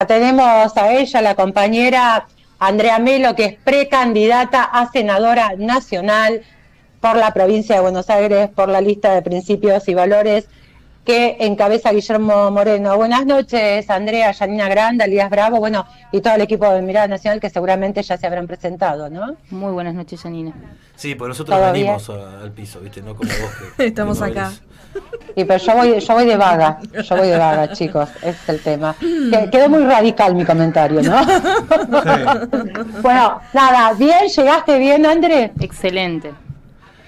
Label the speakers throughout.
Speaker 1: tenemos a ella, la compañera Andrea Melo, que es precandidata a senadora nacional por la provincia de Buenos Aires, por la lista de principios y valores que encabeza Guillermo Moreno. Buenas noches, Andrea, Yanina Granda, Elías Bravo, bueno, y todo el equipo de Mirada Nacional que seguramente ya se habrán presentado, ¿no?
Speaker 2: Muy buenas noches, Yanina.
Speaker 3: Sí, pues nosotros venimos al piso, ¿viste? No como vos que
Speaker 4: estamos
Speaker 3: que no
Speaker 4: acá.
Speaker 1: Y pero yo voy de vaga, chicos, ese es el tema. Quedó muy radical mi comentario, ¿no? Sí. Bueno, nada, bien, llegaste bien, André.
Speaker 2: Excelente.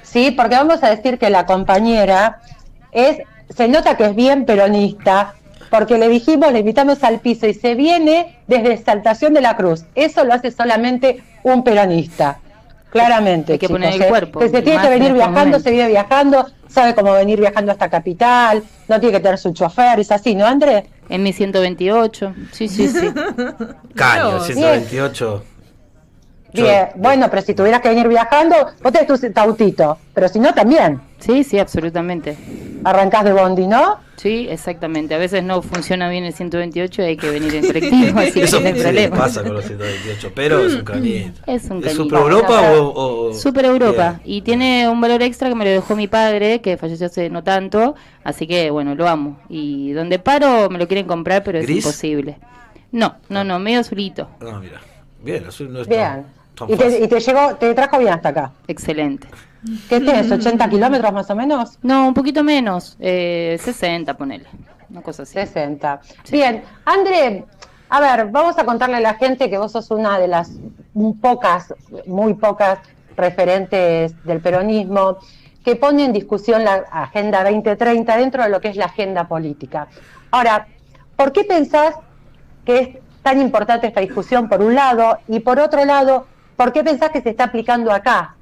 Speaker 1: Sí, porque vamos a decir que la compañera se nota que es bien peronista, porque le invitamos al piso y se viene desde Exaltación de la Cruz. Eso lo hace solamente un peronista. Claramente,
Speaker 2: hay que
Speaker 1: chicos,
Speaker 2: poner el cuerpo.
Speaker 1: que se tiene que venir viajando, se viene viajando, sabe cómo venir viajando hasta Capital, no tiene que tener su chofer, es así, ¿no, Andrés?
Speaker 2: En mi 128, sí.
Speaker 3: Caño, 128.
Speaker 1: Bien, bueno, pero si tuvieras que venir viajando, vos tenés tu autito, pero si no, también.
Speaker 2: Sí, absolutamente.
Speaker 1: Arrancás de bondi, ¿no?
Speaker 2: Sí, exactamente. A veces no funciona bien el 128 y hay que venir en colectivo, así
Speaker 3: eso
Speaker 2: que no hay problema.
Speaker 3: Pasa con los 128, pero es un cañito.
Speaker 2: Es un cañito.
Speaker 3: ¿Es Super Europa o...?
Speaker 2: Super Europa. Y tiene un valor extra que me lo dejó mi padre, que falleció hace no tanto, así que, bueno, lo amo. Y donde paro me lo quieren comprar, pero
Speaker 3: ¿Gris?
Speaker 2: Es imposible. No, medio azulito.
Speaker 3: Ah, mira. Bien, azul no es
Speaker 1: bien.
Speaker 3: tan fácil.
Speaker 1: ¿Y te trajo bien hasta acá?
Speaker 2: Excelente.
Speaker 1: ¿Qué tienes? ¿80 kilómetros más o menos?
Speaker 2: No, un poquito menos, 60, ponele, una cosa así.
Speaker 1: 60. Sí. Bien, André, a ver, vamos a contarle a la gente que vos sos una de las muy pocas referentes del peronismo que pone en discusión la Agenda 2030 dentro de lo que es la agenda política. Ahora, ¿por qué pensás que es tan importante esta discusión por un lado? Y por otro lado, ¿por qué pensás que se está aplicando acá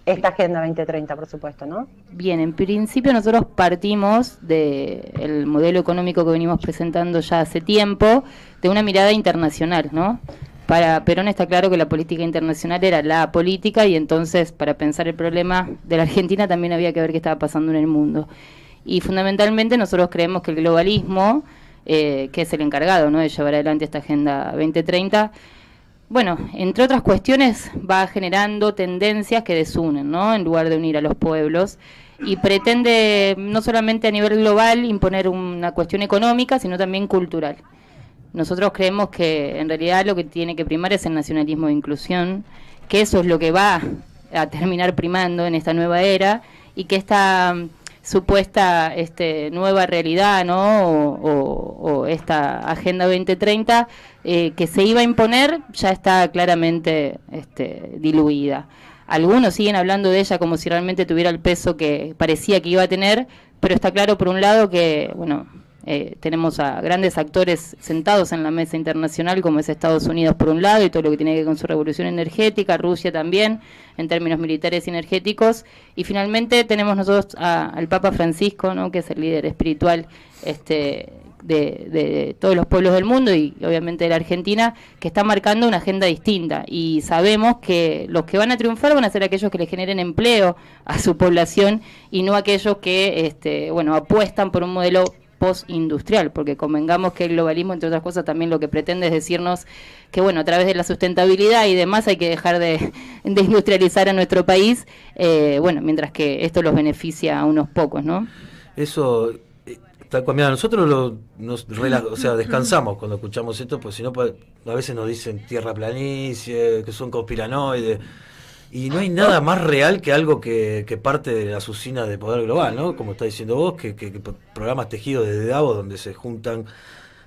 Speaker 1: esta Agenda 2030, por supuesto, ¿no?
Speaker 2: Bien, en principio nosotros partimos del modelo económico que venimos presentando ya hace tiempo, de una mirada internacional, ¿no? Para Perón está claro que la política internacional era la política y entonces para pensar el problema de la Argentina también había que ver qué estaba pasando en el mundo. Y fundamentalmente nosotros creemos que el globalismo, que es el encargado, ¿no?, de llevar adelante esta Agenda 2030, bueno, entre otras cuestiones va generando tendencias que desunen, ¿no?, en lugar de unir a los pueblos, y pretende no solamente a nivel global imponer una cuestión económica, sino también cultural. Nosotros creemos que en realidad lo que tiene que primar es el nacionalismo de inclusión, que eso es lo que va a terminar primando en esta nueva era, y que esta supuesta nueva realidad, ¿no?, o esta Agenda 2030 que se iba a imponer ya está claramente diluida. Algunos siguen hablando de ella como si realmente tuviera el peso que parecía que iba a tener, pero está claro por un lado que, bueno, tenemos a grandes actores sentados en la mesa internacional, como es Estados Unidos por un lado, y todo lo que tiene que ver con su revolución energética, Rusia también, en términos militares y energéticos, y finalmente tenemos nosotros al Papa Francisco, ¿no?, que es el líder espiritual de todos los pueblos del mundo y obviamente de la Argentina, que está marcando una agenda distinta, y sabemos que los que van a triunfar van a ser aquellos que le generen empleo a su población y no aquellos que apuestan por un modelo postindustrial, porque convengamos que el globalismo, entre otras cosas, también lo que pretende es decirnos que, bueno, a través de la sustentabilidad y demás hay que dejar de industrializar a nuestro país, mientras que esto los beneficia a unos pocos, ¿no?
Speaker 3: Eso, mira, nosotros descansamos cuando escuchamos esto, pues si no, a veces nos dicen tierra planicie, que son conspiranoides, y no hay nada más real que algo que parte de las usinas de poder global, ¿no? Como está diciendo vos, que programas tejidos desde Davos, donde se juntan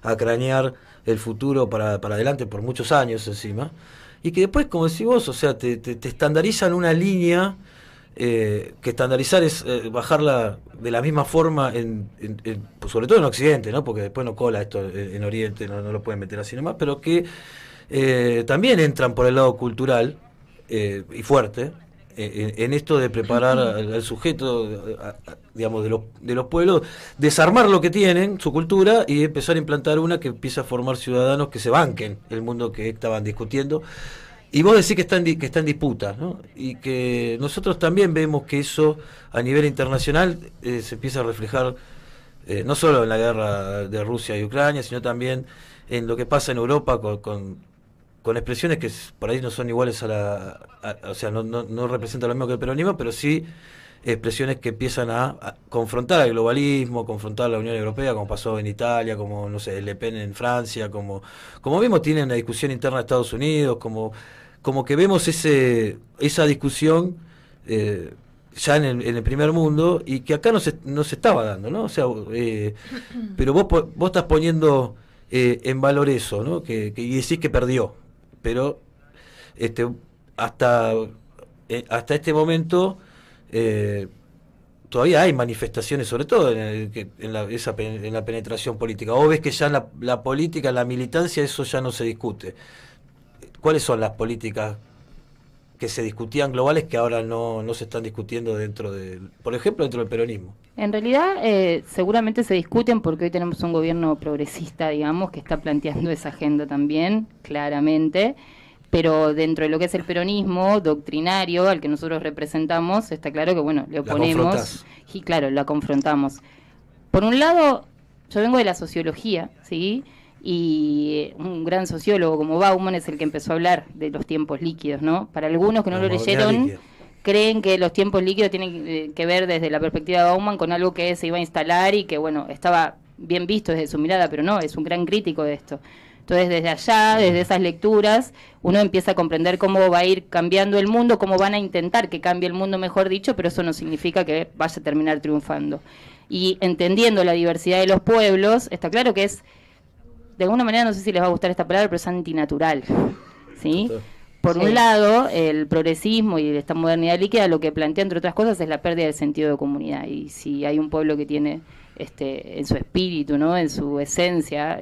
Speaker 3: a cranear el futuro para adelante por muchos años encima, y que después, como decís vos, o sea, te estandarizan una línea, que estandarizar es bajarla de la misma forma, pues sobre todo en Occidente, ¿no? Porque después no cola esto en Oriente, no lo pueden meter así nomás, pero que también entran por el lado cultural, y fuerte, en esto de preparar al sujeto, digamos, de los pueblos, desarmar lo que tienen, su cultura, y empezar a implantar una que empieza a formar ciudadanos que se banquen el mundo que estaban discutiendo. Y vos decís que está en disputa, ¿no? Y que nosotros también vemos que eso a nivel internacional se empieza a reflejar no solo en la guerra de Rusia y Ucrania, sino también en lo que pasa en Europa con expresiones que por ahí no son iguales o sea, no representan lo mismo que el peronismo, pero sí expresiones que empiezan a confrontar al globalismo, confrontar a la Unión Europea, como pasó en Italia, como, no sé, Le Pen en Francia, como vemos tienen una discusión interna de Estados Unidos, como que vemos esa discusión ya en el primer mundo, y que acá no se estaba dando, ¿no? O sea, pero vos estás poniendo en valor eso, ¿no? Y decís que perdió, pero hasta este momento todavía hay manifestaciones, sobre todo en la penetración política. Vos ves que ya en la política, en la militancia, eso ya no se discute. ¿Cuáles son las políticas que se discutían globales que ahora no se están discutiendo por ejemplo, dentro del peronismo?
Speaker 2: En realidad, seguramente se discuten porque hoy tenemos un gobierno progresista, digamos, que está planteando esa agenda también, claramente, pero dentro de lo que es el peronismo doctrinario al que nosotros representamos, está claro que, bueno, le oponemos y, claro, la confrontamos. Por un lado, yo vengo de la sociología, ¿sí?, y un gran sociólogo como Bauman es el que empezó a hablar de los tiempos líquidos, ¿no? Para algunos que no lo leyeron, creen que los tiempos líquidos tienen que ver desde la perspectiva de Bauman con algo que se iba a instalar y que, bueno, estaba bien visto desde su mirada, pero no, es un gran crítico de esto. Entonces, desde allá, desde esas lecturas, uno empieza a comprender cómo va a ir cambiando el mundo, cómo van a intentar que cambie el mundo, mejor dicho, pero eso no significa que vaya a terminar triunfando. Y entendiendo la diversidad de los pueblos, está claro que es, de alguna manera, no sé si les va a gustar esta palabra, pero es antinatural, ¿sí? Por un lado, el progresismo y esta modernidad líquida lo que plantea, entre otras cosas, es la pérdida del sentido de comunidad. Y si hay un pueblo que tiene en su espíritu, ¿no?, en su esencia,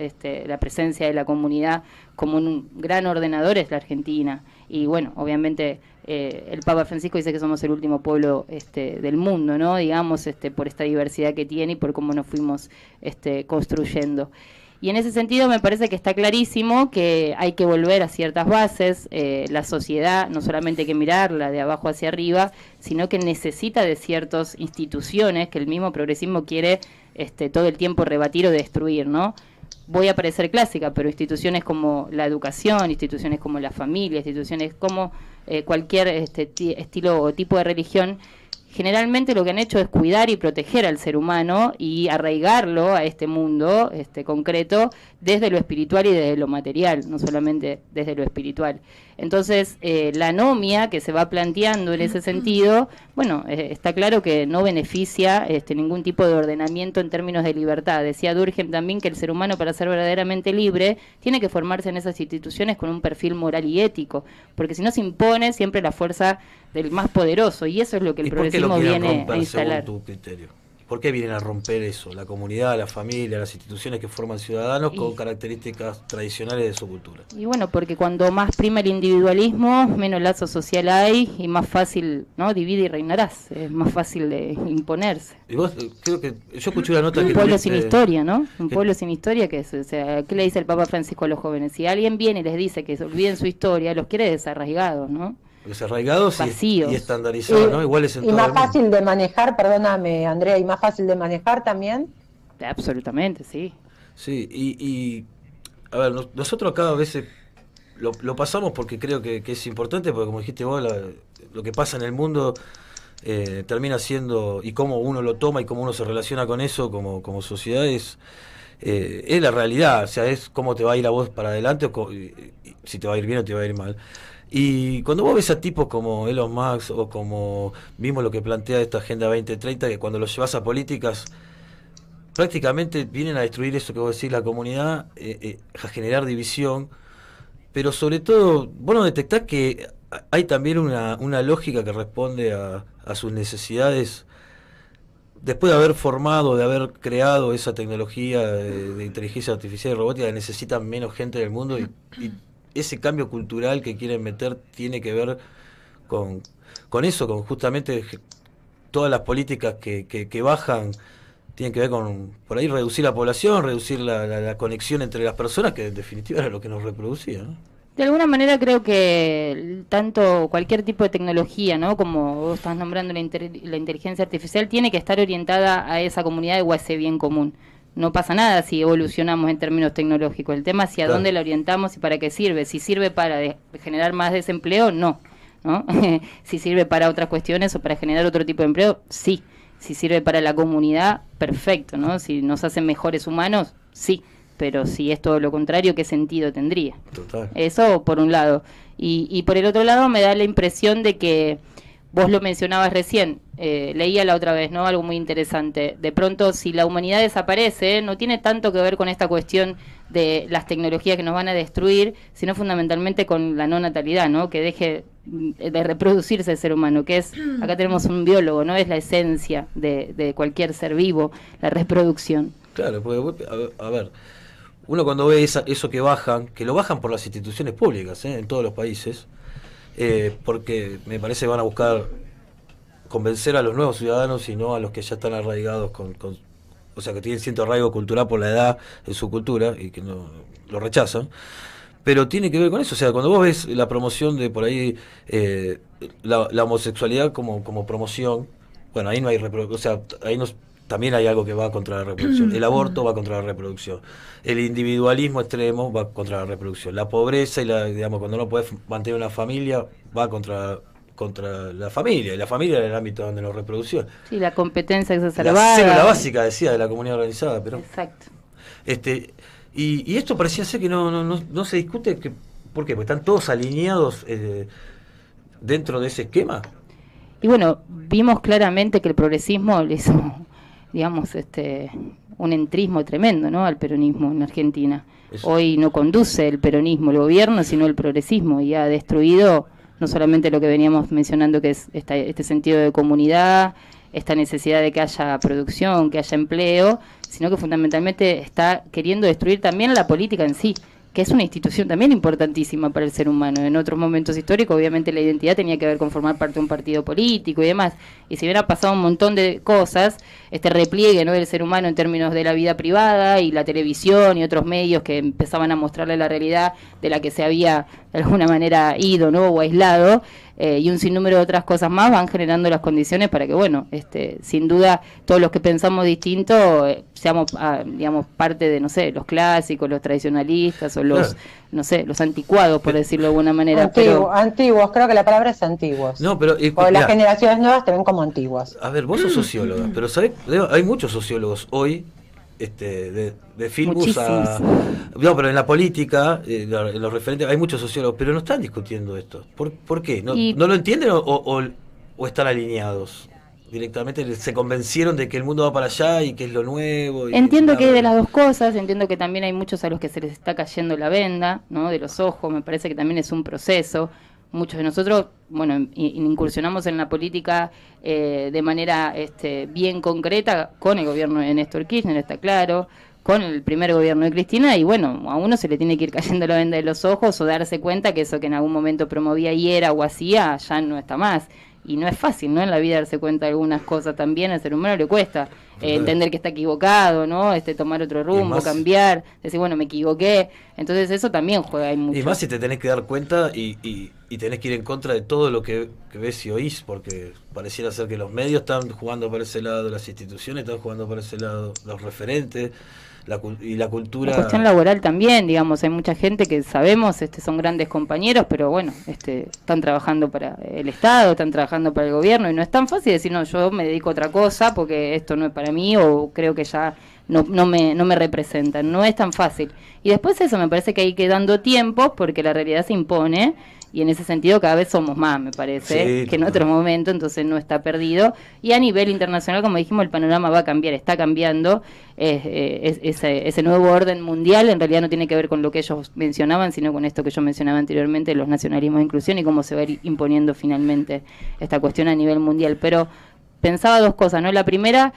Speaker 2: la presencia de la comunidad como un gran ordenador, es la Argentina. Y bueno, obviamente el Papa Francisco dice que somos el último pueblo del mundo, ¿no?, digamos, por esta diversidad que tiene y por cómo nos fuimos construyendo. Y en ese sentido me parece que está clarísimo que hay que volver a ciertas bases. La sociedad no solamente hay que mirarla de abajo hacia arriba, sino que necesita de ciertas instituciones que el mismo progresismo quiere todo el tiempo rebatir o destruir, ¿no? Voy a parecer clásica, pero instituciones como la educación, instituciones como la familia, instituciones como cualquier estilo o tipo de religión, generalmente lo que han hecho es cuidar y proteger al ser humano y arraigarlo a este mundo concreto desde lo espiritual y desde lo material, no solamente desde lo espiritual. Entonces, la anomia que se va planteando en ese sentido, bueno, está claro que no beneficia ningún tipo de ordenamiento en términos de libertad. Decía Durkheim también que el ser humano, para ser verdaderamente libre, tiene que formarse en esas instituciones con un perfil moral y ético, porque si no se impone siempre la fuerza del más poderoso, y eso es lo que el progresismo viene a instalar.
Speaker 3: Según tu criterio? ¿Por qué vienen a romper eso? La comunidad, la familia, las instituciones que forman ciudadanos con características tradicionales de su cultura.
Speaker 2: Y bueno, porque cuando más prima el individualismo, menos lazo social hay y más fácil, ¿no? Divide y reinarás. Es más fácil de imponerse.
Speaker 3: Y vos, creo que yo escuché una nota
Speaker 2: un
Speaker 3: que
Speaker 2: pueblo sin historia, ¿no? Un pueblo sin historia, que es, o sea, ¿qué le dice el Papa Francisco a los jóvenes? Si alguien viene y les dice que se olviden su historia, los quiere desarraigados, ¿no?
Speaker 3: Desarraigados y estandarizados, ¿no? Iguales en
Speaker 1: y
Speaker 3: todo
Speaker 1: más
Speaker 3: el mundo.
Speaker 1: fácil de manejar, perdóname, Andrea, y más fácil de manejar también.
Speaker 2: Absolutamente, sí.
Speaker 3: Sí, y a ver, nosotros acá a veces lo pasamos porque creo que es importante, porque como dijiste vos, lo que pasa en el mundo termina siendo, y cómo uno lo toma y cómo uno se relaciona con eso como sociedad, es la realidad. O sea, es cómo te va a ir a vos para adelante, si te va a ir bien o te va a ir mal. Y cuando vos ves a tipos como Elon Musk o como vimos lo que plantea esta Agenda 2030, que cuando los llevas a políticas prácticamente vienen a destruir eso que vos decís, la comunidad, a generar división, pero sobre todo vos no detectás que hay también una lógica que responde a sus necesidades después de haber formado, de haber creado esa tecnología de inteligencia artificial y robótica, que necesitan menos gente en el mundo, y ese cambio cultural que quieren meter tiene que ver con eso, con justamente todas las políticas que bajan, tienen que ver con, por ahí, reducir la población, reducir la conexión entre las personas, que en definitiva era lo que nos reproducía, ¿no?
Speaker 2: De alguna manera creo que tanto cualquier tipo de tecnología, ¿no?, como vos estás nombrando la inteligencia artificial, tiene que estar orientada a esa comunidad o a ese bien común. no pasa nada si evolucionamos en términos tecnológicos. El tema es hacia dónde la orientamos y para qué sirve. Si sirve para generar más desempleo, no. Si sirve para otras cuestiones o para generar otro tipo de empleo, sí. Si sirve para la comunidad, perfecto, ¿no? Si nos hacen mejores humanos, sí. Pero si es todo lo contrario, ¿qué sentido tendría?
Speaker 3: Total.
Speaker 2: Eso por un lado. Y por el otro lado me da la impresión de que, vos lo mencionabas recién, leía la otra vez, ¿no? Algo muy interesante. De pronto, si la humanidad desaparece, no tiene tanto que ver con esta cuestión de las tecnologías que nos van a destruir, sino fundamentalmente con la no natalidad, ¿no? Que deje de reproducirse el ser humano, que es, acá tenemos un biólogo, ¿no? Es la esencia de cualquier ser vivo, la reproducción.
Speaker 3: Claro, porque, a ver, uno cuando ve eso que lo bajan por las instituciones públicas, en todos los países, porque me parece que van a buscar convencer a los nuevos ciudadanos y no a los que ya están arraigados o sea, que tienen cierto arraigo cultural por la edad en su cultura y que no lo rechazan. Pero tiene que ver con eso, o sea, cuando vos ves la promoción de por ahí, la homosexualidad como promoción, bueno, ahí no hay reproducción, o sea, ahí también hay algo que va contra la reproducción. El aborto va contra la reproducción. El individualismo extremo va contra la reproducción. La pobreza digamos, cuando no puedes mantener una familia, va contra la familia. Y la familia era el ámbito donde nos reproducción.
Speaker 2: Sí, la competencia exacerbada.
Speaker 3: La célula básica, decía, de la comunidad organizada. Pero,
Speaker 2: exacto.
Speaker 3: Y esto parecía ser que no se discute. ¿Por qué? Porque están todos alineados dentro de ese esquema.
Speaker 2: Y bueno, vimos claramente que el progresismo le hizo, digamos, un entrismo tremendo, ¿no?, al peronismo en Argentina.
Speaker 3: Eso.
Speaker 2: Hoy no conduce el peronismo, el gobierno, sino el progresismo, y ha destruido no solamente lo que veníamos mencionando, que es este sentido de comunidad, esta necesidad de que haya producción, que haya empleo, sino que fundamentalmente está queriendo destruir también la política en sí, que es una institución también importantísima para el ser humano. En otros momentos históricos, obviamente, la identidad tenía que ver con formar parte de un partido político y demás. Y si bien ha pasado un montón de cosas, este repliegue, ¿no?, del ser humano en términos de la vida privada y la televisión y otros medios que empezaban a mostrarle la realidad de la que se había de alguna manera ido, ¿no?, o aislado, y un sinnúmero de otras cosas más van generando las condiciones para que, bueno, sin duda, todos los que pensamos distinto seamos, digamos, parte de, no sé, los clásicos, los tradicionalistas o los, no sé, los anticuados, por decirlo de alguna manera.
Speaker 1: Antiguos, creo que la palabra es antiguos.
Speaker 3: No, pero
Speaker 1: o las generaciones nuevas te ven como antiguos.
Speaker 3: A ver, vos sos socióloga, pero ¿sabés? Hay muchos sociólogos hoy, de Filbus a... No, pero en la política, en los referentes, hay muchos sociólogos, pero no están discutiendo esto. ¿Por qué? ¿No lo entienden o están alineados? Directamente se convencieron de que el mundo va para allá y que es lo nuevo.
Speaker 2: Entiendo que hay de las dos cosas, entiendo que también hay muchos a los que se les está cayendo la venda, ¿no?, de los ojos, me parece que también es un proceso. Muchos de nosotros, bueno, incursionamos en la política de manera bien concreta con el gobierno de Néstor Kirchner, está claro, con el primer gobierno de Cristina, y bueno, a uno se le tiene que ir cayendo la venda de los ojos o darse cuenta que eso que en algún momento promovía y era o hacía, ya no está más. Y no es fácil, ¿no?, en la vida darse cuenta de algunas cosas también, al ser humano le cuesta entender que está equivocado, ¿no?, tomar otro rumbo, cambiar, decir, bueno, me equivoqué. Entonces eso también juega ahí mucho.
Speaker 3: Y más si te tenés que dar cuenta y tenés que ir en contra de todo lo que ves y oís, porque pareciera ser que los medios están jugando para ese lado, las instituciones están jugando para ese lado, los referentes, y la cultura.
Speaker 2: La cuestión laboral también, digamos, hay mucha gente que sabemos, son grandes compañeros, pero bueno, están trabajando para el Estado, están trabajando para el gobierno, y no es tan fácil decir, no, yo me dedico a otra cosa porque esto no es para mí, o creo que ya no me representan. No es tan fácil. Y después eso, me parece que hay que dando tiempo, porque la realidad se impone, y en ese sentido cada vez somos más, me parece, que en otro momento, entonces no está perdido. Y a nivel internacional, como dijimos, el panorama va a cambiar, está cambiando. Ese nuevo orden mundial en realidad no tiene que ver con lo que ellos mencionaban, sino con esto que yo mencionaba anteriormente, los nacionalismos de inclusión, y cómo se va a ir imponiendo finalmente esta cuestión a nivel mundial. Pero pensaba dos cosas, ¿no? La primera,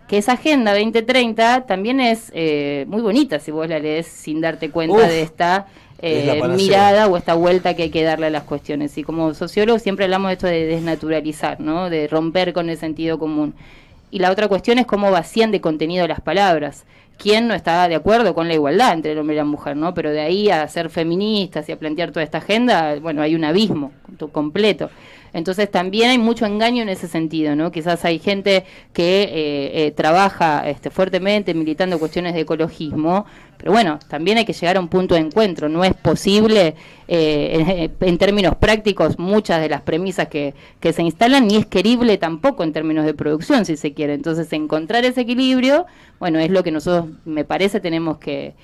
Speaker 2: que esa Agenda 2030 también es muy bonita si vos la lees sin darte cuenta de esta mirada o esta vuelta que hay que darle a las cuestiones. Y como sociólogos siempre hablamos de esto de desnaturalizar, ¿no?, de romper con el sentido común. Y la otra cuestión es cómo vacían de contenido las palabras. ¿Quién no está de acuerdo con la igualdad entre el hombre y la mujer, ¿no? Pero de ahí a ser feministas y a plantear toda esta agenda, bueno, hay un abismo completo. Entonces también hay mucho engaño en ese sentido, ¿no? Quizás hay gente que trabaja fuertemente militando cuestiones de ecologismo, pero bueno, también hay que llegar a un punto de encuentro. No es posible, en términos prácticos, muchas de las premisas que se instalan, ni es querible tampoco en términos de producción, si se quiere. Entonces, encontrar ese equilibrio, bueno, es lo que nosotros, me parece, tenemos que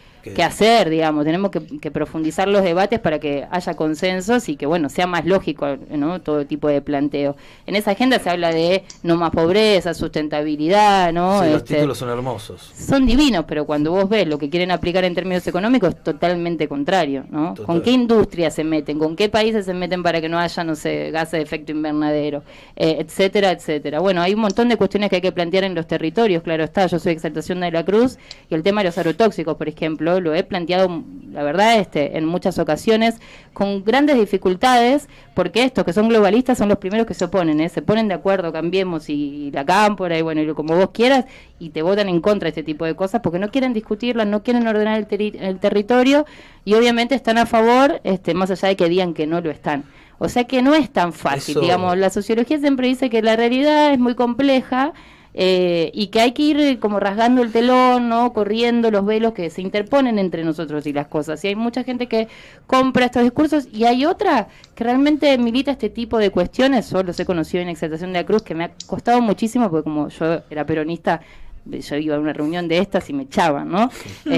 Speaker 2: hacer, digamos. Tenemos que profundizar los debates para que haya consensos y que, bueno, sea más lógico, ¿no?, todo tipo de planteo. En esa agenda se habla de no más pobreza, sustentabilidad, ¿no?
Speaker 3: Sí, los títulos son hermosos.
Speaker 2: Son divinos, pero cuando vos ves lo que quieren aplicar en términos económicos es totalmente contrario, ¿no? Total. ¿Con qué industria se meten? ¿Con qué países se meten para que no haya, no sé, gases de efecto invernadero? Etcétera, etcétera. Bueno, hay un montón de cuestiones que hay que plantear en los territorios, claro está. Yo soy Exaltación de la Cruz y el tema de los agrotóxicos, por ejemplo, lo he planteado, la verdad, en muchas ocasiones, con grandes dificultades, porque estos que son globalistas son los primeros que se oponen, se ponen de acuerdo, cambiemos y la cámpora y bueno, y como vos quieras, y te votan en contra de este tipo de cosas porque no quieren discutirlas, no quieren ordenar el territorio y obviamente están a favor, más allá de que digan que no lo están. O sea que no es tan fácil, digamos, la sociología siempre dice que la realidad es muy compleja y que hay que ir como rasgando el telón, ¿no?, corriendo los velos que se interponen entre nosotros y las cosas. Y hay mucha gente que compra estos discursos y hay otra que realmente milita este tipo de cuestiones. Yo los he conocido en Exaltación de la Cruz, que me ha costado muchísimo porque como yo era peronista, yo iba a una reunión de estas y me echaban, ¿no?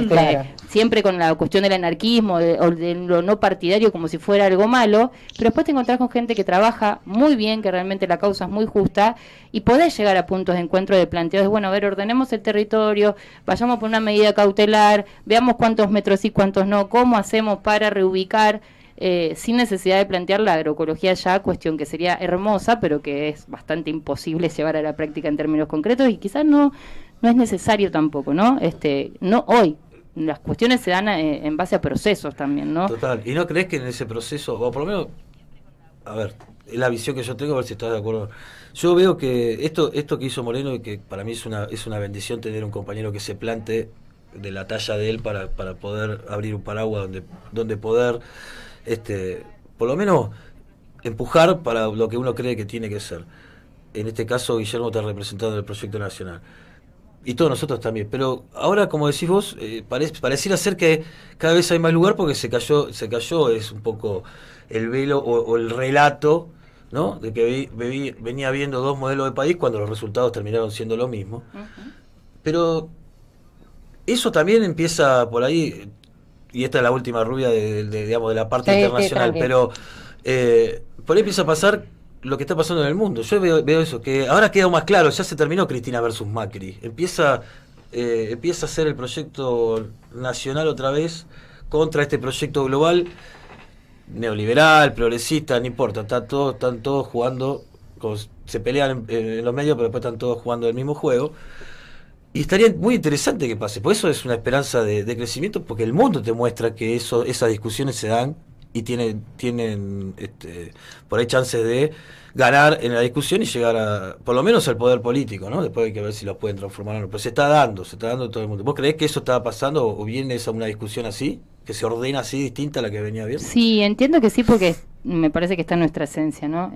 Speaker 1: Claro.
Speaker 2: Siempre con la cuestión del anarquismo o de lo no partidario como si fuera algo malo, pero después te encontrás con gente que trabaja muy bien, que realmente la causa es muy justa y podés llegar a puntos de encuentro de planteos de, bueno, a ver, ordenemos el territorio, vayamos por una medida cautelar, veamos cuántos metros sí, cuántos no, cómo hacemos para reubicar, sin necesidad de plantear la agroecología ya, cuestión que sería hermosa, pero que es bastante imposible llevar a la práctica en términos concretos y quizás no es necesario tampoco, ¿no? No hoy. Las cuestiones se dan en base a procesos también, ¿no?
Speaker 3: Total. ¿Y no crees que en ese proceso, o por lo menos, a ver, es la visión que yo tengo, a ver si estás de acuerdo? Yo veo que esto que hizo Moreno, y que para mí es una bendición tener un compañero que se plante de la talla de él para poder abrir un paraguas donde poder, por lo menos, empujar para lo que uno cree que tiene que ser. En este caso, Guillermo está representando el proyecto nacional. Y todos nosotros también, pero ahora, como decís vos, pareciera ser que cada vez hay más lugar porque se cayó es un poco el velo o el relato, ¿no?, de que venía viendo dos modelos de país cuando los resultados terminaron siendo lo mismo. Uh-huh. Pero eso también empieza por ahí, y esta es la última rubia digamos, de la parte internacional, pero por ahí empieza a pasar lo que está pasando en el mundo. Yo veo eso, que ahora queda más claro, ya se terminó Cristina versus Macri. Empieza a ser el proyecto nacional otra vez contra este proyecto global, neoliberal, progresista, no importa, están todos jugando, se pelean en los medios, pero después están todos jugando el mismo juego. Y estaría muy interesante que pase, por eso es una esperanza de crecimiento, porque el mundo te muestra que esas discusiones se dan y tienen por ahí chances de ganar en la discusión y llegar por lo menos al poder político, ¿no? Después hay que ver si lo pueden transformar o no, pero se está dando todo el mundo. ¿Vos creés que eso está pasando o viene una discusión así, que se ordena así distinta a la que venía bien?
Speaker 2: Sí, entiendo que sí, porque me parece que está en nuestra esencia, ¿no?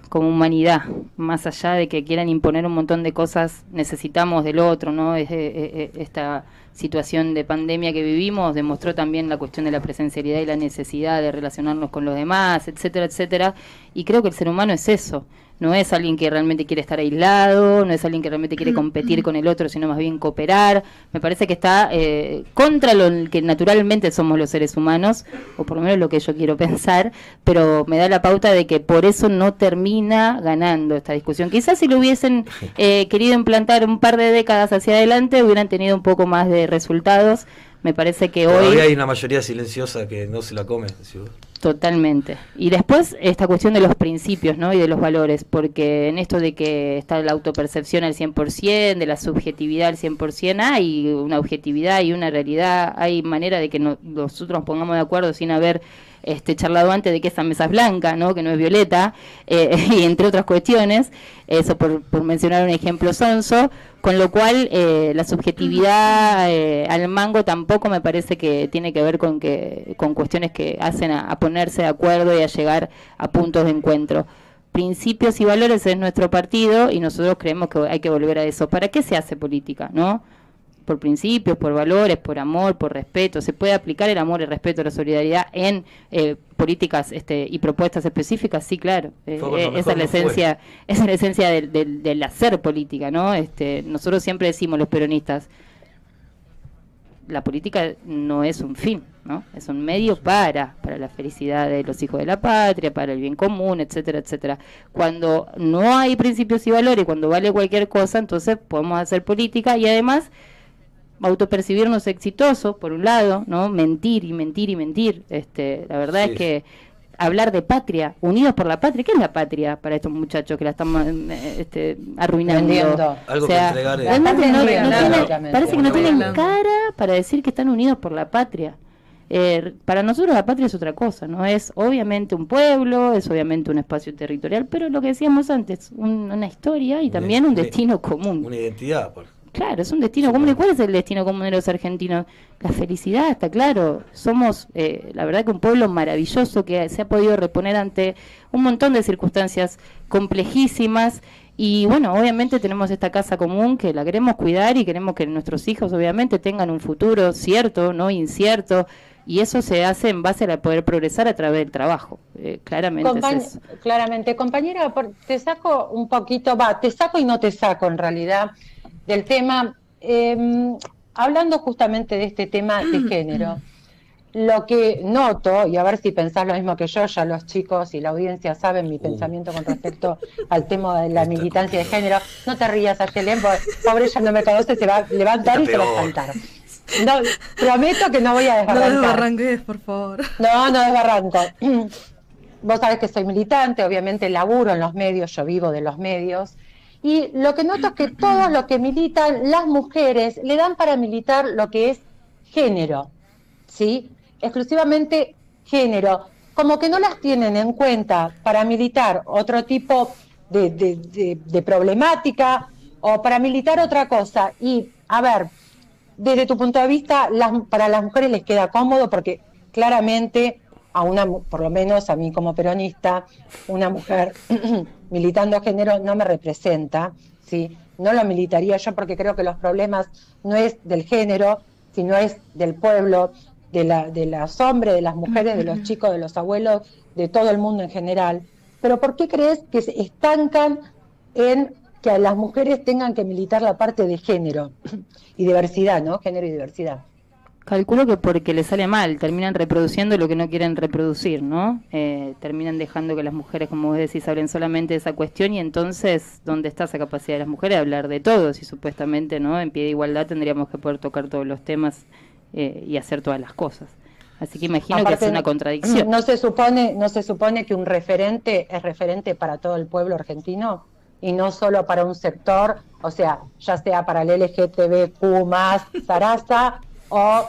Speaker 2: Como humanidad, más allá de que quieran imponer un montón de cosas, necesitamos del otro, ¿no? Esta situación de pandemia que vivimos demostró también la cuestión de la presencialidad y la necesidad de relacionarnos con los demás, etcétera, etcétera, y creo que el ser humano es eso. No es alguien que realmente quiere estar aislado, no es alguien que realmente quiere competir con el otro, sino más bien cooperar. Me parece que está contra lo que naturalmente somos los seres humanos, o por lo menos lo que yo quiero pensar, pero me da la pauta de que por eso no termina ganando esta discusión. Quizás si lo hubiesen querido implantar un par de décadas hacia adelante, hubieran tenido un poco más de resultados. Me parece que
Speaker 3: todavía
Speaker 2: hoy
Speaker 3: hay una mayoría silenciosa que no se la come, ¿sí?
Speaker 2: Totalmente. Y después esta cuestión de los principios, ¿no?, y de los valores, porque en esto de que está la autopercepción al 100%, de la subjetividad al 100%, hay una objetividad y una realidad, hay manera de que nosotros nos pongamos de acuerdo sin haber charlado antes de que esa mesa es blanca, ¿no?, que no es violeta, y entre otras cuestiones, eso por mencionar un ejemplo sonso, con lo cual la subjetividad al mango tampoco me parece que tiene que ver con cuestiones que hacen a ponerse de acuerdo y a llegar a puntos de encuentro. principios y valores es nuestro partido y nosotros creemos que hay que volver a eso. ¿Para qué se hace política, no? Por principios, por valores, por amor, por respeto. ¿Se puede aplicar el amor, el respeto, la solidaridad en políticas y propuestas específicas? Sí, claro. Esa es la esencia del hacer política, ¿no? Nosotros siempre decimos, los peronistas, la política no es un fin, ¿no? Es un medio para la felicidad de los hijos de la patria, para el bien común, etcétera, etcétera. Cuando no hay principios y valores, cuando vale cualquier cosa, entonces podemos hacer política y además autopercibirnos exitosos, por un lado, ¿no? Mentir y mentir y mentir. La verdad es que hablar de patria, unidos por la patria, ¿qué es la patria para estos muchachos que la están arruinando?
Speaker 3: Algo
Speaker 2: o sea,
Speaker 3: que entregar
Speaker 2: parece que no tienen cara para decir que están unidos por la patria. Para nosotros la patria es otra cosa, no es obviamente un pueblo, es obviamente un espacio territorial, pero lo que decíamos antes, una historia y también un destino común.
Speaker 3: Una identidad,
Speaker 2: Claro, es un destino común. ¿Y cuál es el destino común de los argentinos? La felicidad, está claro. Somos, la verdad, que un pueblo maravilloso que se ha podido reponer ante un montón de circunstancias complejísimas. Y bueno, obviamente tenemos esta casa común que la queremos cuidar y queremos que nuestros hijos, obviamente, tengan un futuro cierto, no incierto. Y eso se hace en base a poder progresar a través del trabajo. Claramente es eso.
Speaker 1: Claramente. Compañera, te saco un poquito, te saco y no te saco en realidad del tema, hablando justamente de este tema de género, lo que noto, y a ver si pensás lo mismo que yo, ya los chicos y la audiencia saben mi pensamiento con respecto al tema de la militancia de género. No te rías, Ayelen, pobre, ella no me conoce, se va a levantar y se va a espantar. No, prometo que no voy a desbarrancar.
Speaker 4: No desbarranques, por favor.
Speaker 1: No desbarranco. Vos sabés que soy militante, obviamente laburo en los medios, yo vivo de los medios. Y lo que noto es que todos los que militan, las mujeres, le dan para militar lo que es género, ¿sí? Exclusivamente género. Como que no las tienen en cuenta para militar otro tipo de problemática o para militar otra cosa. Y, a ver, desde tu punto de vista, para las mujeres les queda cómodo porque claramente, por lo menos a mí como peronista, una mujer militando género no me representa, ¿sí? No lo militaría yo porque creo que los problemas no es del género, sino es del pueblo, de los hombres, de las mujeres, de los chicos, de los abuelos, de todo el mundo en general. Pero ¿por qué crees que se estancan en que a las mujeres tengan que militar la parte de género y diversidad, ¿no? Género y diversidad.
Speaker 2: Calculo que porque les sale mal, terminan reproduciendo lo que no quieren reproducir, ¿no? Terminan dejando que las mujeres, como vos decís, hablen solamente de esa cuestión y entonces, ¿dónde está esa capacidad de las mujeres de hablar de todo? Si supuestamente, ¿no? En pie de igualdad tendríamos que poder tocar todos los temas y hacer todas las cosas. Así que imagino que es una contradicción.
Speaker 1: ¿No se supone que un referente es referente para todo el pueblo argentino? Y no solo para un sector, o sea, ya sea para el LGTBQ+, Sarasa, o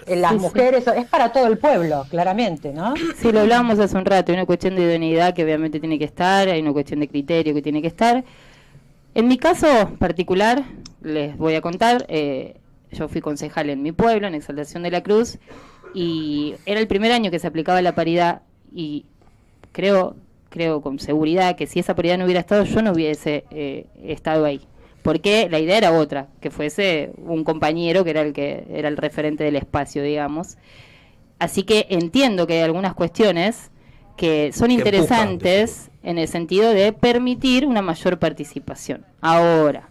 Speaker 1: las mujeres, es para todo el pueblo, claramente, ¿no?
Speaker 2: Sí, lo hablábamos hace un rato, hay una cuestión de idoneidad que obviamente tiene que estar, hay una cuestión de criterio que tiene que estar. En mi caso particular, les voy a contar, yo fui concejal en mi pueblo, en Exaltación de la Cruz, y era el primer año que se aplicaba la paridad, y creo con seguridad que si esa paridad no hubiera estado, yo no hubiese estado ahí. Porque la idea era otra, que fuese un compañero que era el referente del espacio, digamos. Así que entiendo que hay algunas cuestiones que son interesantes en el sentido de permitir una mayor participación. Ahora,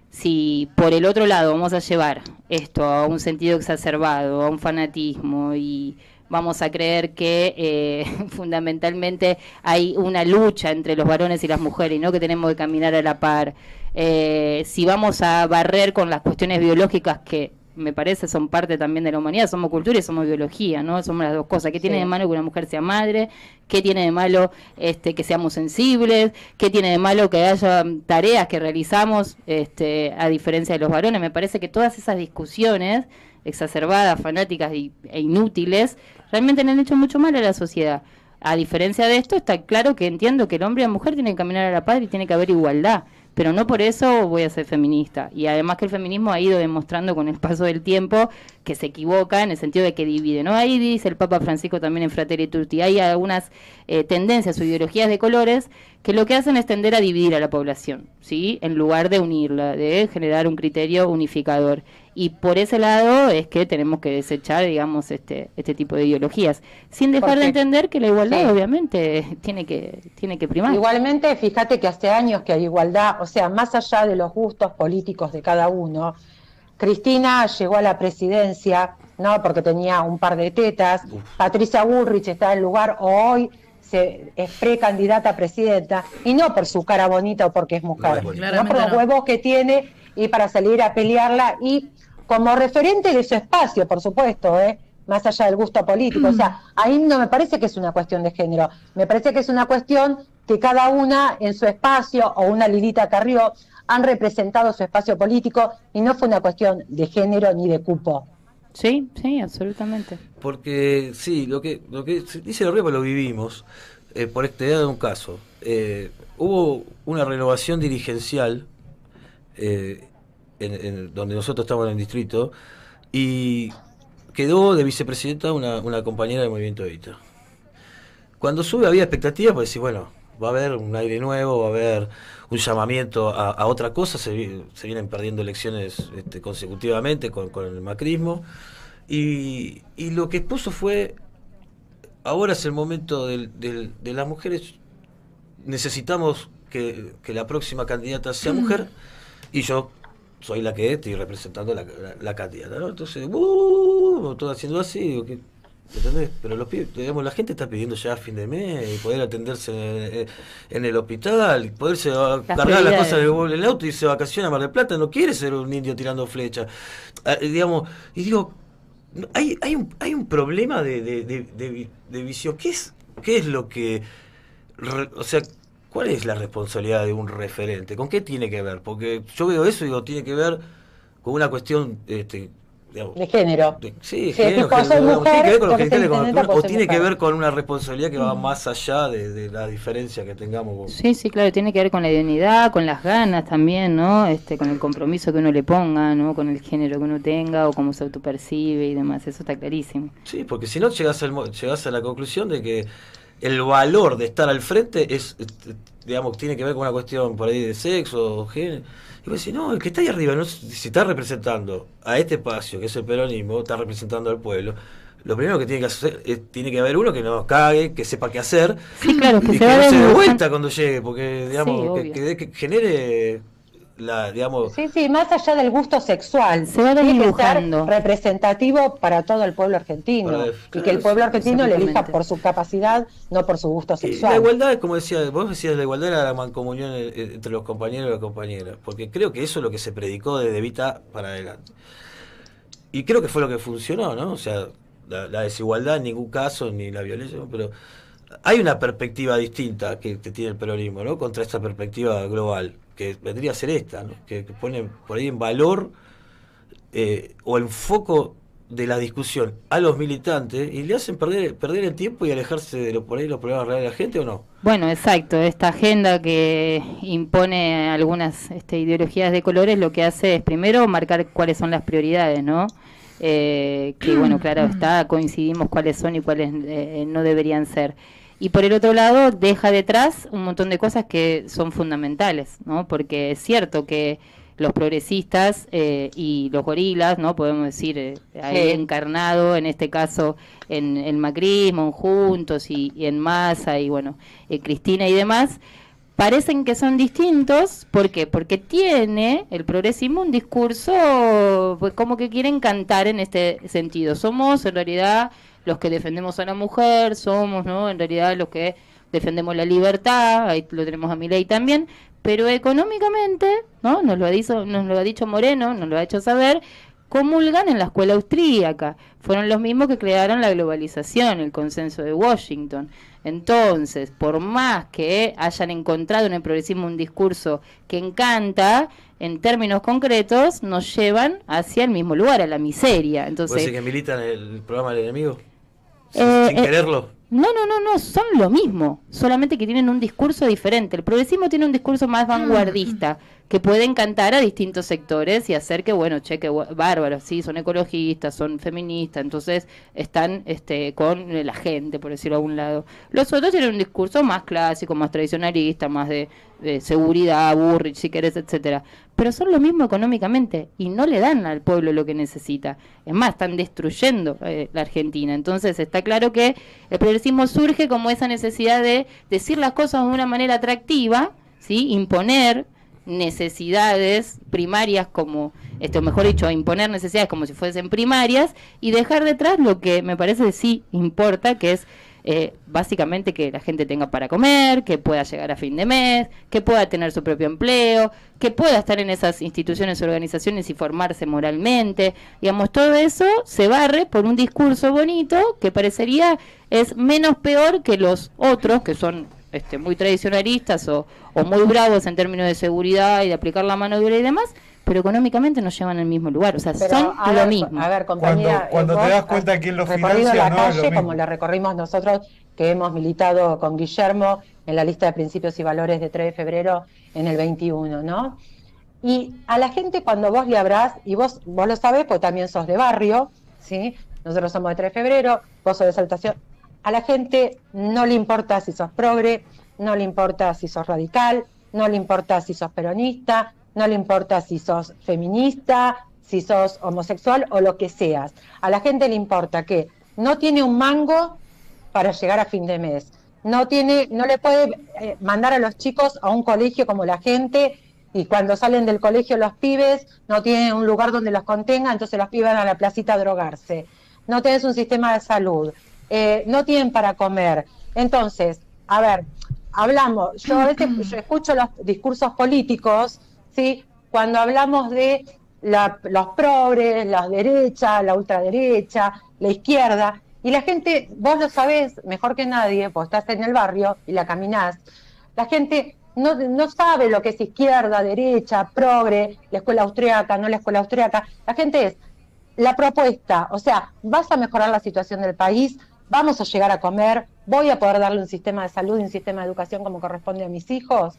Speaker 2: si por el otro lado vamos a llevar esto a un sentido exacerbado, a un fanatismo y vamos a creer que fundamentalmente hay una lucha entre los varones y las mujeres y no que tenemos que caminar a la par, si vamos a barrer con las cuestiones biológicas que me parece son parte también de la humanidad, somos cultura y somos biología, ¿no? Somos las dos cosas. ¿Qué tiene de malo que una mujer sea madre? ¿Qué tiene de malo que seamos sensibles? ¿Qué tiene de malo que haya tareas que realizamos a diferencia de los varones? Me parece que todas esas discusiones exacerbadas, fanáticas e inútiles, realmente le han hecho mucho mal a la sociedad. A diferencia de esto, está claro que entiendo que el hombre y la mujer tienen que caminar a la par y tiene que haber igualdad, pero no por eso voy a ser feminista. Y además que el feminismo ha ido demostrando con el paso del tiempo que se equivoca en el sentido de que divide, ¿no? Ahí dice el Papa Francisco también en Fratelli Tutti, hay algunas tendencias o ideologías de colores que lo que hacen es tender a dividir a la población, ¿sí? En lugar de unirla, de generar un criterio unificador. Y por ese lado es que tenemos que desechar, digamos, este tipo de ideologías, sin dejar de entender que la igualdad obviamente tiene que primar.
Speaker 1: Igualmente, fíjate que hace años que hay igualdad, o sea, más allá de los gustos políticos de cada uno, Cristina llegó a la presidencia, ¿no? Porque tenía un par de tetas, Patricia Bullrich está en el lugar, o hoy es precandidata a presidenta, y no por su cara bonita o porque es mujer, no por los huevos que tiene y para salir a pelearla, y como referente de su espacio, por supuesto, más allá del gusto político. O sea, ahí no me parece que es una cuestión de género, me parece que es una cuestión que cada una en su espacio, o una Lilita Carrió, han representado su espacio político, y no fue una cuestión de género ni de cupo.
Speaker 2: Sí, sí, absolutamente.
Speaker 3: Porque sí, lo que dice la Rioja lo vivimos, por te voy a dar un caso. Hubo una renovación dirigencial donde nosotros estamos en el distrito, y quedó de vicepresidenta una compañera del Movimiento Evita. Cuando sube había expectativas, pues decir, bueno, va a haber un aire nuevo, va a haber un llamamiento a otra cosa, se vienen perdiendo elecciones consecutivamente con el macrismo, y lo que expuso fue, ahora es el momento de las mujeres, necesitamos que la próxima candidata sea mujer, y yo soy la que estoy representando la candidata, ¿no? Entonces, todo haciendo así, digo, ¿entendés? Pero digamos, la gente está pidiendo ya a fin de mes y poder atenderse en el hospital, poderse cargar las cosas del auto y irse de vacaciones a Mar del Plata. No quiere ser un indio tirando flechas, digamos. Y digo, hay un problema de visión. ¿Qué es lo que, o sea, cuál es la responsabilidad de un referente? ¿Con qué tiene que ver? Porque yo veo eso y digo, tiene que ver con una cuestión digamos,
Speaker 1: de género.
Speaker 3: Sí, género, tiene que ver con los genitales, o tiene que ver con una responsabilidad que va más allá de la diferencia que tengamos.
Speaker 2: Sí, sí, claro, tiene que ver con la dignidad, con las ganas también, ¿no? Con el compromiso que uno le ponga, ¿no? Con el género que uno tenga o cómo se autopercibe y demás, eso está clarísimo.
Speaker 3: Sí, porque si no llegás a la conclusión de que el valor de estar al frente digamos, tiene que ver con una cuestión por ahí de sexo o género. Y vos decís, no, el que está ahí arriba, si está representando a este espacio, que es el peronismo, está representando al pueblo, lo primero que tiene que hacer tiene que haber uno que no cague, que sepa qué hacer,
Speaker 2: sí, claro,
Speaker 3: y que no se dé vuelta cuando llegue, porque digamos,
Speaker 2: sí,
Speaker 3: que genere digamos...
Speaker 1: Sí, más allá del gusto sexual,
Speaker 2: se va
Speaker 1: tiene que ser representativo para todo el pueblo argentino, y que el pueblo argentino le elija por su capacidad, no por su gusto sexual.
Speaker 3: La igualdad es, como vos decías, la igualdad era la mancomunión entre los compañeros y las compañeras, porque creo que eso es lo que se predicó desde Evita para adelante. Y creo que fue lo que funcionó, ¿no? O sea, la desigualdad en ningún caso, ni la violencia, pero hay una perspectiva distinta que tiene el peronismo, ¿no? Contra esta perspectiva global, que vendría a ser esta, ¿no? Que pone por ahí en valor o en foco de la discusión a los militantes y le hacen perder el tiempo y alejarse de por ahí los problemas reales de la gente, ¿o no?
Speaker 2: Bueno, exacto, esta agenda que impone algunas ideologías de colores lo que hace es primero marcar cuáles son las prioridades, ¿no? Que bueno, claro está, coincidimos cuáles son y cuáles no deberían ser. Y por el otro lado deja detrás un montón de cosas que son fundamentales, ¿no? Porque es cierto que los progresistas y los gorilas, ¿no? Podemos decir, ahí encarnado en este caso en el macrismo, en Juntos y en Massa y bueno, Cristina y demás, parecen que son distintos. ¿Por qué? Porque tiene el progresismo un discurso pues, como que quieren cantar en este sentido. Somos en realidad los que defendemos a la mujer, somos, ¿no? En realidad los que defendemos la libertad, ahí lo tenemos a Milei también, pero económicamente, ¿no? Nos lo ha dicho Moreno, nos lo ha hecho saber, comulgan en la escuela austríaca. Fueron los mismos que crearon la globalización, el consenso de Washington. Entonces, por más que hayan encontrado en el progresismo un discurso que encanta, en términos concretos, nos llevan hacia el mismo lugar, a la miseria. Entonces,
Speaker 3: ¿Vos decís que militan el programa del enemigo? ¿Sin quererlo?
Speaker 2: No, son lo mismo, solamente que tienen un discurso diferente. El progresismo tiene un discurso más vanguardista, que puede encantar a distintos sectores y hacer que, bueno, che, bárbaros, sí, son ecologistas, son feministas, entonces están con la gente, por decirlo de algún lado. Los otros tienen un discurso más clásico, más tradicionalista, más de seguridad, Burrich, si querés, etcétera. Pero son lo mismo económicamente y no le dan al pueblo lo que necesita. Es más, están destruyendo la Argentina. Entonces está claro que el progresismo surge como esa necesidad de decir las cosas de una manera atractiva, ¿sí? Imponer necesidades primarias como, o mejor dicho, imponer necesidades como si fuesen primarias y dejar detrás lo que me parece sí importa, que es básicamente que la gente tenga para comer, que pueda llegar a fin de mes, que pueda tener su propio empleo, que pueda estar en esas instituciones, organizaciones y formarse moralmente. Digamos, todo eso se barre por un discurso bonito que parecería es menos peor que los otros, que son muy tradicionalistas o muy bravos en términos de seguridad y de aplicar la mano dura y demás, pero económicamente nos llevan al mismo lugar, o sea,
Speaker 1: pero
Speaker 2: son lo mismo.
Speaker 1: A ver, compañera,
Speaker 4: cuando te das cuenta quién lo financia,
Speaker 1: la
Speaker 4: no
Speaker 1: calle,
Speaker 4: es lo mismo.
Speaker 1: como la recorrimos nosotros, que hemos militado con Guillermo en la lista de principios y valores de 3 de febrero en el 21, ¿no? Y a la gente cuando vos le hablás, y vos lo sabés, pues también sos de barrio, ¿sí? Nosotros somos de 3 de febrero, vos sos de Saltación. A la gente no le importa si sos progre, no le importa si sos radical, no le importa si sos peronista, no le importa si sos feminista, si sos homosexual o lo que seas. A la gente le importa que no tiene un mango para llegar a fin de mes, no le puede mandar a los chicos a un colegio como la gente, y cuando salen del colegio los pibes no tienen un lugar donde los contenga, entonces los pibes van a la placita a drogarse. No tenés un sistema de salud, no tienen para comer. Entonces, a ver, yo a veces yo escucho los discursos políticos, ¿sí? Cuando hablamos de los progres, la derecha, la ultraderecha, la izquierda, y la gente, vos lo sabés mejor que nadie, pues estás en el barrio y la caminás, la gente no sabe lo que es izquierda, derecha, progre, la escuela austríaca, no la escuela austríaca. La gente es la propuesta, o sea, vas a mejorar la situación del país, vamos a llegar a comer, voy a poder darle un sistema de salud y un sistema de educación como corresponde a mis hijos.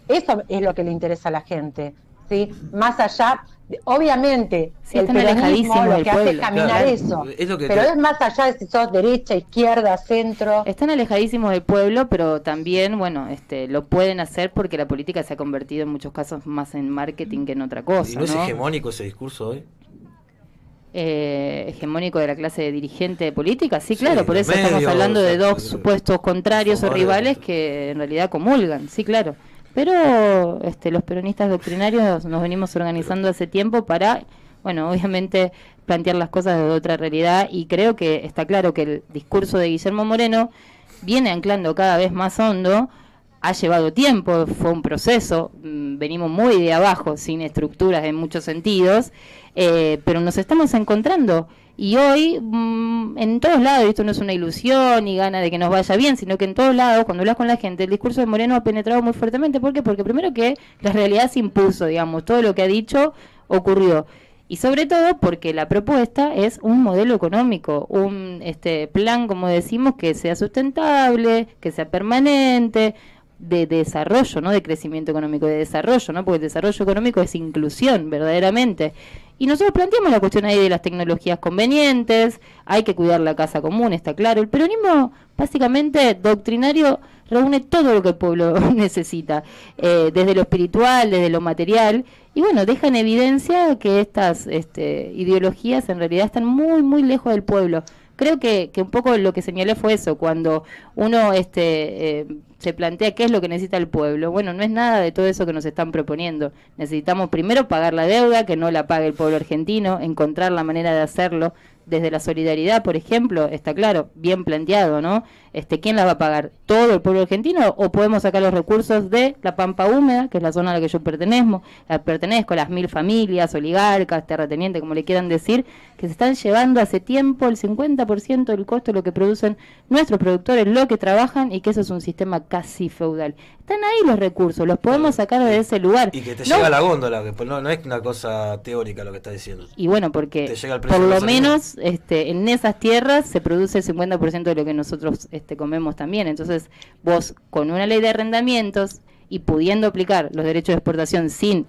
Speaker 1: Eso es lo que le interesa a la gente, ¿sí? Más allá, obviamente,
Speaker 2: sí,
Speaker 1: el peronismo lo que hace es caminar,
Speaker 3: claro,
Speaker 1: eso,
Speaker 3: es lo que
Speaker 1: pero es más allá de si sos derecha, izquierda, centro.
Speaker 2: Están alejadísimos del pueblo, pero también, bueno, lo pueden hacer porque la política se ha convertido en muchos casos más en marketing que en otra cosa.
Speaker 3: ¿Y no es hegemónico ese discurso hoy?
Speaker 2: Hegemónico de la clase de dirigente política, sí, claro,
Speaker 3: Sí,
Speaker 2: por eso
Speaker 3: medio,
Speaker 2: estamos hablando de dos
Speaker 3: sí,
Speaker 2: supuestos contrarios o rivales que en realidad comulgan, sí, claro. Pero los peronistas doctrinarios nos venimos organizando hace tiempo para, bueno, obviamente plantear las cosas de otra realidad, y creo que está claro que el discurso de Guillermo Moreno viene anclando cada vez más hondo. Ha llevado tiempo, fue un proceso, venimos muy de abajo, sin estructuras en muchos sentidos, pero nos estamos encontrando. Y hoy, en todos lados, esto no es una ilusión ni gana de que nos vaya bien, sino que en todos lados, cuando hablas con la gente, el discurso de Moreno ha penetrado muy fuertemente. ¿Por qué? Porque primero que la realidad se impuso, digamos, todo lo que ha dicho ocurrió. Y sobre todo porque la propuesta es un modelo económico, un plan, como decimos, que sea sustentable, que sea permanente, de desarrollo, no de crecimiento económico, de desarrollo, ¿no? Porque el desarrollo económico es inclusión, verdaderamente. Y nosotros planteamos la cuestión ahí de las tecnologías convenientes, hay que cuidar la casa común, está claro. El peronismo, básicamente, doctrinario, reúne todo lo que el pueblo necesita, desde lo espiritual, desde lo material, y bueno, deja en evidencia que estas ideologías en realidad están muy, muy lejos del pueblo. Creo que un poco lo que señalé fue eso, cuando uno se plantea qué es lo que necesita el pueblo. Bueno, no es nada de todo eso que nos están proponiendo. Necesitamos primero pagar la deuda, que no la pague el pueblo argentino, encontrar la manera de hacerlo desde la solidaridad, por ejemplo, está claro, bien planteado, ¿no? ¿Quién la va a pagar? ¿Todo el pueblo argentino? ¿O podemos sacar los recursos de la Pampa Húmeda, que es la zona a la que yo pertenezco, las 1000 familias, oligarcas, terratenientes, como le quieran decir, que se están llevando hace tiempo el 50% del costo de lo que producen nuestros productores, lo que trabajan, y que eso es un sistema casi feudal. están ahí los recursos, los podemos sacar de ese lugar.
Speaker 3: Y que te llega la góndola, que no es una cosa teórica lo que estás diciendo.
Speaker 2: Y bueno, porque
Speaker 3: te llega el precio
Speaker 2: por
Speaker 3: de
Speaker 2: lo
Speaker 3: los
Speaker 2: menos en esas tierras se produce el 50% de lo que nosotros comemos también. Entonces, vos con una ley de arrendamientos y pudiendo aplicar los derechos de exportación sin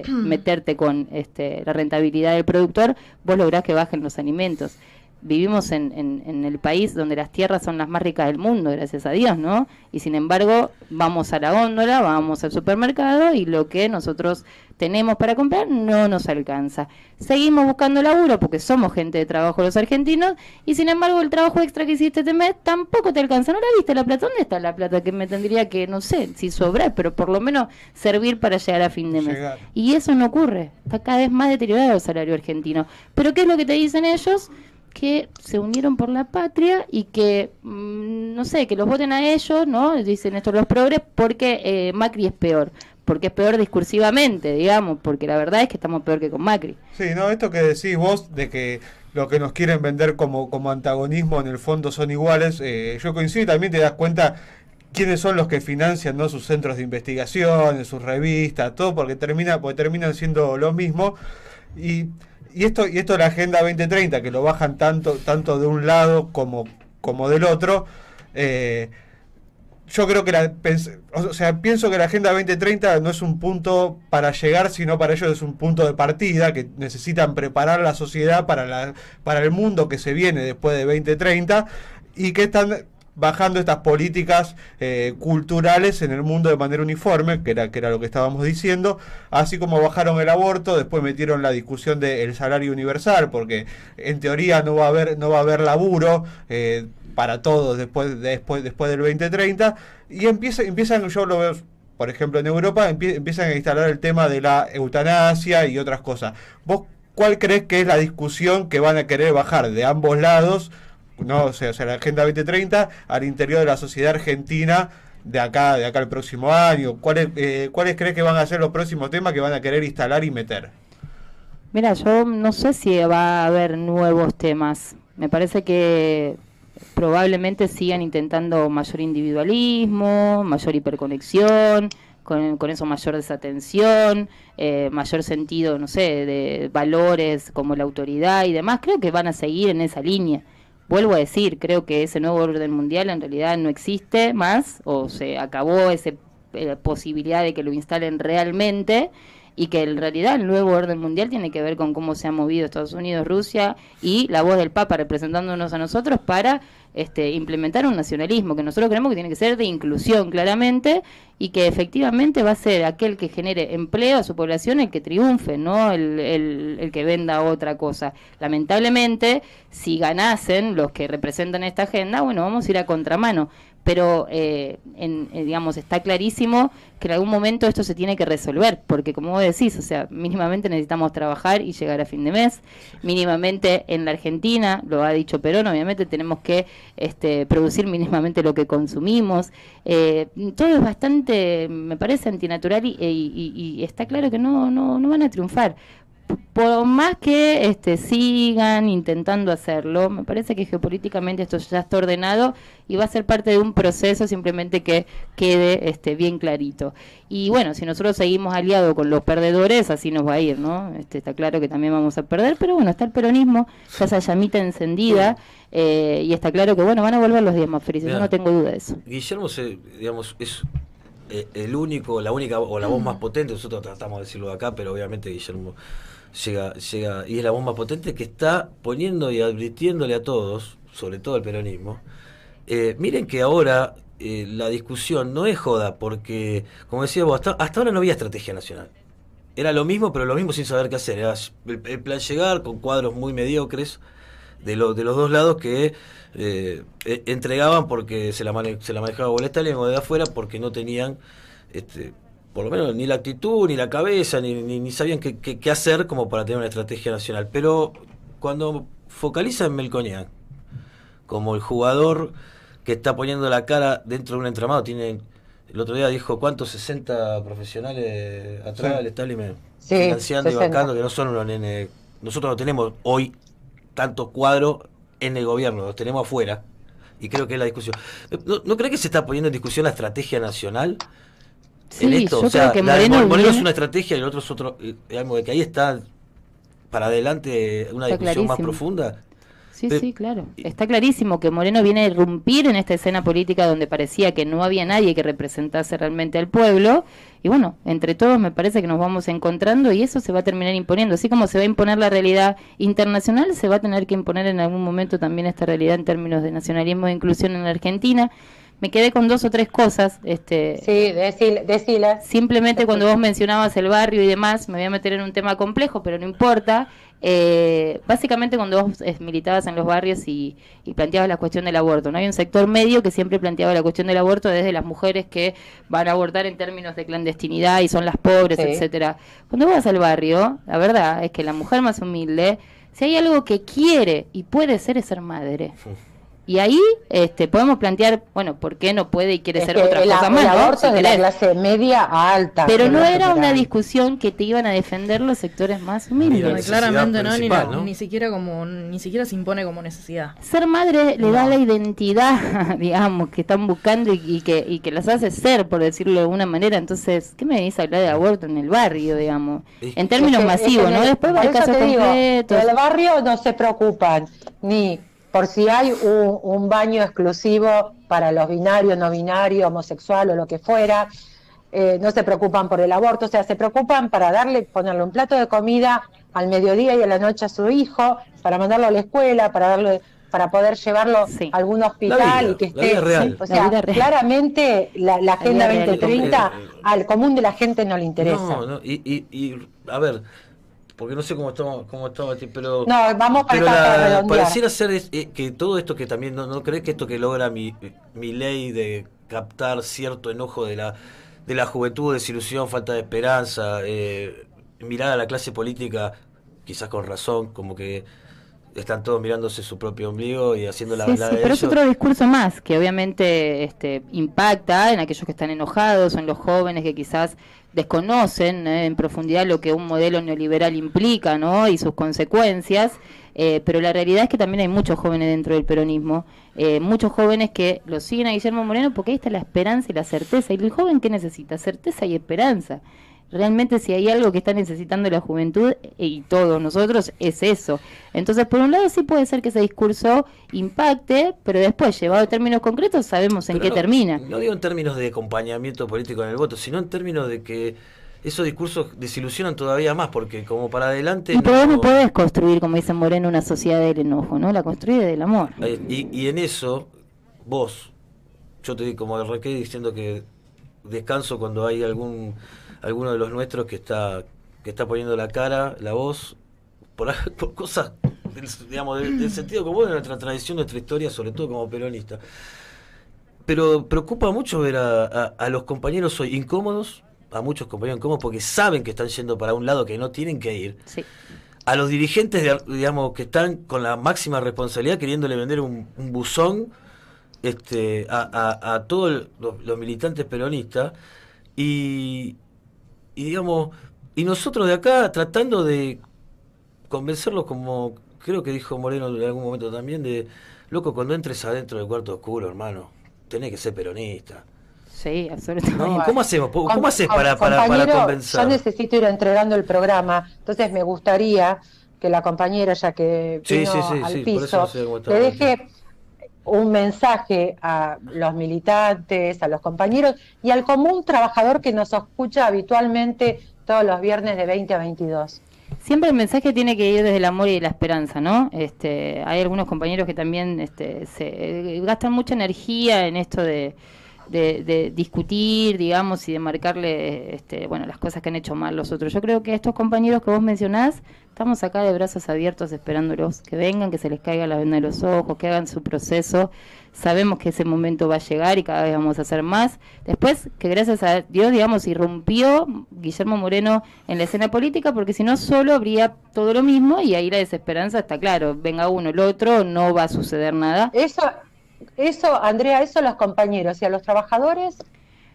Speaker 2: meterte con la rentabilidad del productor, vos lográs que bajen los alimentos. Vivimos en el país donde las tierras son las más ricas del mundo, gracias a Dios, ¿no? Y sin embargo, vamos a la góndola, vamos al supermercado y lo que nosotros tenemos para comprar no nos alcanza. Seguimos buscando laburo porque somos gente de trabajo los argentinos y sin embargo el trabajo extra que hiciste este mes tampoco te alcanza. ¿No la viste la plata? ¿Dónde está la plata que me tendría que, no sé, si sobrar, pero por lo menos servir para llegar a fin de mes? Y eso no ocurre. Está cada vez más deteriorado el salario argentino. ¿Pero qué es lo que te dicen ellos? Que se unieron por la patria y que, no sé, que los voten a ellos, ¿no? Dicen esto los progres, porque Macri es peor. Porque es peor discursivamente, digamos, porque la verdad es que estamos peor que con Macri.
Speaker 4: Sí, no, esto que decís vos, de que lo que nos quieren vender como antagonismo en el fondo son iguales, yo coincido y también te das cuenta quiénes son los que financian, ¿no?, sus centros de investigación, sus revistas, todo, porque terminan siendo lo mismo. Y esto de la Agenda 2030, que lo bajan tanto de un lado como del otro, yo creo que pienso que la Agenda 2030 no es un punto para llegar, sino para ellos es un punto de partida, que necesitan preparar la sociedad para el mundo que se viene después de 2030, y que están bajando estas políticas culturales en el mundo de manera uniforme, que era lo que estábamos diciendo, así como bajaron el aborto, después metieron la discusión del salario universal, porque en teoría no va a haber laburo para todos después del 2030, y empiezan, yo lo veo, por ejemplo en Europa, empiezan a instalar el tema de la eutanasia y otras cosas. ¿Vos cuál crees que es la discusión que van a querer bajar de ambos lados? No, o sea, la Agenda 2030 al interior de la sociedad argentina de acá al próximo año. ¿Cuáles crees que van a ser los próximos temas que van a querer instalar y meter?
Speaker 2: Mira, yo no sé si va a haber nuevos temas. Me parece que probablemente sigan intentando mayor individualismo, mayor hiperconexión, con eso mayor desatención, mayor sentido, no sé, de valores como la autoridad y demás. Creo que van a seguir en esa línea. Vuelvo a decir, creo que ese nuevo orden mundial en realidad no existe más, o se acabó esa posibilidad de que lo instalen realmente, y que en realidad el nuevo orden mundial tiene que ver con cómo se ha movido Estados Unidos, Rusia, y la voz del Papa representándonos a nosotros para implementar un nacionalismo que nosotros creemos que tiene que ser de inclusión claramente, y que efectivamente va a ser aquel que genere empleo a su población el que triunfe, no el que venda otra cosa. Lamentablemente, si ganasen los que representan esta agenda, bueno, vamos a ir a contramano. Pero, digamos, está clarísimo que en algún momento esto se tiene que resolver, porque como vos decís, o sea, mínimamente necesitamos trabajar y llegar a fin de mes, mínimamente en la Argentina, lo ha dicho Perón, obviamente tenemos que producir mínimamente lo que consumimos, todo es bastante, me parece, antinatural y está claro que no van a triunfar. Por más que sigan intentando hacerlo, me parece que geopolíticamente esto ya está ordenado y va a ser parte de un proceso, simplemente que quede bien clarito. Y bueno, si nosotros seguimos aliados con los perdedores, así nos va a ir, ¿no? Está claro que también vamos a perder, pero bueno, está el peronismo, está esa llamita encendida, y está claro que bueno, van a volver los días más felices, yo no tengo duda de eso.
Speaker 3: Guillermo, digamos, es el único, la única o la voz más potente, nosotros tratamos de decirlo acá, pero obviamente Guillermo llega y es la voz más potente que está poniendo y advirtiéndole a todos, sobre todo al peronismo. Miren que ahora la discusión no es joda, porque, como decía vos, hasta ahora no había estrategia nacional. Era lo mismo, pero lo mismo sin saber qué hacer. Era el plan llegar con cuadros muy mediocres de los dos lados que entregaban porque se la manejaba Bolestalin o de afuera, porque no tenían por lo menos ni la actitud, ni la cabeza, ni sabían qué hacer como para tener una estrategia nacional. Pero cuando focaliza en Melconian como el jugador que está poniendo la cara dentro de un entramado, el otro día dijo, ¿cuántos? 60 profesionales atrás del establishment financiando 60. Y bancando, que no son unos nenes. Nosotros no tenemos hoy tantos cuadros en el gobierno, los tenemos afuera, y creo que es la discusión. ¿No cree que se está poniendo en discusión la estrategia nacional?
Speaker 2: Sí,
Speaker 3: en esto.
Speaker 2: yo
Speaker 3: O sea,
Speaker 2: creo que
Speaker 3: la de
Speaker 2: Moreno
Speaker 3: Moreno es
Speaker 2: viene-
Speaker 3: una estrategia y el otro es otro. Digamos, de que ahí está para adelante una
Speaker 2: Está
Speaker 3: discusión más
Speaker 2: clarísimo.
Speaker 3: profunda.
Speaker 2: Sí,
Speaker 3: Pero-
Speaker 2: sí, claro. Está clarísimo que Moreno viene a irrumpir en esta escena política donde parecía que no había nadie que representase realmente al pueblo. Y bueno, entre todos me parece que nos vamos encontrando y eso se va a terminar imponiendo. Así como se va a imponer la realidad internacional, se va a tener que imponer en algún momento también esta realidad en términos de nacionalismo e inclusión en la Argentina. Me quedé con 2 o 3 cosas.
Speaker 1: Sí, decila.
Speaker 2: Simplemente cuando vos mencionabas el barrio y demás, me voy a meter en un tema complejo, pero no importa. Básicamente cuando vos militabas en los barrios y planteabas la cuestión del aborto, ¿no? Hay un sector medio que siempre planteaba la cuestión del aborto desde las mujeres que van a abortar en términos de clandestinidad y son las pobres,
Speaker 1: Sí.
Speaker 2: etcétera. Cuando vos vas al barrio, la verdad es que la mujer más humilde, si hay algo que quiere y puede ser, es ser madre. Y ahí podemos plantear, bueno, ¿por qué no puede y quiere
Speaker 1: Es
Speaker 2: ser
Speaker 1: que
Speaker 2: otras
Speaker 1: el
Speaker 2: cosas más, ¿no?
Speaker 1: aborto
Speaker 2: Si
Speaker 1: es de la
Speaker 2: querés.
Speaker 1: clase media a alta.
Speaker 2: Pero
Speaker 1: por
Speaker 2: no
Speaker 1: lo
Speaker 2: era una
Speaker 1: general.
Speaker 2: discusión que te iban a defender los sectores más
Speaker 3: Mira,
Speaker 2: humildes.
Speaker 5: No,
Speaker 3: necesidad
Speaker 5: claramente no,
Speaker 3: principal, ¿no?
Speaker 5: ni siquiera se impone como necesidad.
Speaker 2: Ser madre le da la identidad, digamos, que están buscando y que las hace ser, por decirlo de alguna manera. Entonces, ¿qué me venís a hablar de aborto en el barrio, digamos? En términos
Speaker 1: Es que-
Speaker 2: masivos,
Speaker 1: es que
Speaker 2: ¿no? Después va
Speaker 1: por
Speaker 2: el
Speaker 1: eso
Speaker 2: caso
Speaker 1: te digo,
Speaker 2: completo.
Speaker 1: en el barrio no se preocupan ni por si hay un baño exclusivo para los binarios, no binarios, homosexual o lo que fuera. No se preocupan por el aborto, o sea, se preocupan para ponerle un plato de comida al mediodía y a la noche a su hijo, para mandarlo a la escuela, para poder llevarlo
Speaker 2: Sí.
Speaker 1: a algún
Speaker 3: La
Speaker 1: hospital
Speaker 3: vida,
Speaker 1: y que
Speaker 3: la
Speaker 1: esté.
Speaker 3: vida real.
Speaker 1: O
Speaker 2: La
Speaker 1: sea,
Speaker 2: vida real.
Speaker 1: claramente la Agenda
Speaker 2: vida real.
Speaker 1: 2030 al común de la gente no le interesa.
Speaker 3: No, y a ver, porque no sé cómo estamos, pero
Speaker 1: No, vamos para
Speaker 3: pero
Speaker 1: acá, para redondear.
Speaker 3: pareciera ser que todo esto que también no crees que esto que logra mi ley de captar cierto enojo de la juventud, desilusión, falta de esperanza, mirar a la clase política, quizás con razón, como que están todos mirándose su propio ombligo y haciendo la
Speaker 2: Sí,
Speaker 3: verdad
Speaker 2: sí,
Speaker 3: de
Speaker 2: pero es
Speaker 3: ellos.
Speaker 2: otro discurso más que obviamente impacta en aquellos que están enojados o en los jóvenes que quizás desconocen en profundidad lo que un modelo neoliberal implica, ¿no? Y sus consecuencias, pero la realidad es que también hay muchos jóvenes dentro del peronismo, muchos jóvenes que lo siguen a Guillermo Moreno porque ahí está la esperanza y la certeza. ¿Y el joven qué necesita? Certeza y esperanza. Realmente si hay algo que está necesitando la juventud y todos nosotros es eso. Entonces, por un lado sí puede ser que ese discurso impacte, pero después, llevado a términos concretos, sabemos en
Speaker 3: Pero
Speaker 2: qué
Speaker 3: no,
Speaker 2: termina.
Speaker 3: No digo en términos de acompañamiento político en el voto, sino en términos de que esos discursos desilusionan todavía más, porque como para adelante...
Speaker 2: Y pero vos no podés construir, como dice Moreno, una sociedad del enojo, ¿no? La construye del amor.
Speaker 3: Y en eso, vos, yo te digo como arranqué diciendo que descanso cuando hay alguno de los nuestros que está poniendo la cara, la voz, por cosas, digamos, del sentido común de nuestra tradición, nuestra historia, sobre todo como peronista. Pero preocupa mucho ver a los compañeros hoy incómodos, a muchos compañeros incómodos, porque saben que están yendo para un lado que no tienen que ir.
Speaker 2: Sí.
Speaker 3: A los dirigentes, digamos, que están con la máxima responsabilidad queriéndole vender un buzón a todos los militantes peronistas y digamos, y nosotros de acá tratando de convencerlos, como creo que dijo Moreno en algún momento también, de loco, cuando entres adentro del cuarto oscuro, hermano, tenés que ser peronista.
Speaker 2: Sí, absolutamente.
Speaker 3: No, ¿cómo hacemos? ¿Cómo haces para
Speaker 1: Compañero,
Speaker 3: convencer?
Speaker 1: yo necesito ir entregando el programa, entonces me gustaría que la compañera, ya que vino al
Speaker 3: por eso
Speaker 1: piso,
Speaker 3: no sé cómo está.
Speaker 1: le deje un mensaje a los militantes, a los compañeros y al común trabajador que nos escucha habitualmente todos los viernes de 20 a 22.
Speaker 2: Siempre el mensaje tiene que ir desde el amor y la esperanza, ¿no? Hay algunos compañeros que también se gastan mucha energía en esto de discutir, digamos, y de marcarle, bueno, las cosas que han hecho mal los otros. Yo creo que estos compañeros que vos mencionás, estamos acá de brazos abiertos esperándolos, que vengan, que se les caiga la venda de los ojos, que hagan su proceso. Sabemos que ese momento va a llegar y cada vez vamos a hacer más. Después, que gracias a Dios, digamos, irrumpió Guillermo Moreno en la escena política, porque si no, solo habría todo lo mismo y ahí la desesperanza está claro. Venga uno, el otro, no va a suceder nada.
Speaker 1: Eso, Andrea, eso a los compañeros y a los trabajadores.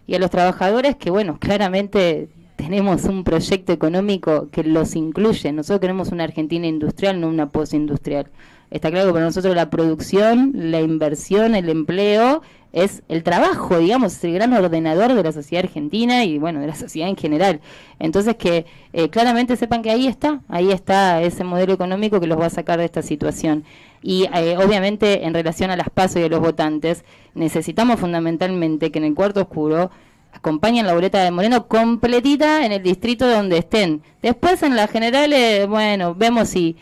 Speaker 2: Y a los trabajadores que, bueno, claramente tenemos un proyecto económico que los incluye. Nosotros queremos una Argentina industrial, no una postindustrial. Está claro que para nosotros la producción, la inversión, el empleo es el trabajo, digamos, es el gran ordenador de la sociedad argentina y bueno, de la sociedad en general. Entonces que claramente sepan que ahí está ese modelo económico que los va a sacar de esta situación. Y obviamente en relación a las PASO y a los votantes, necesitamos fundamentalmente que en el cuarto oscuro acompañen la boleta de Moreno completita en el distrito donde estén. Después en las generales, bueno, vemos si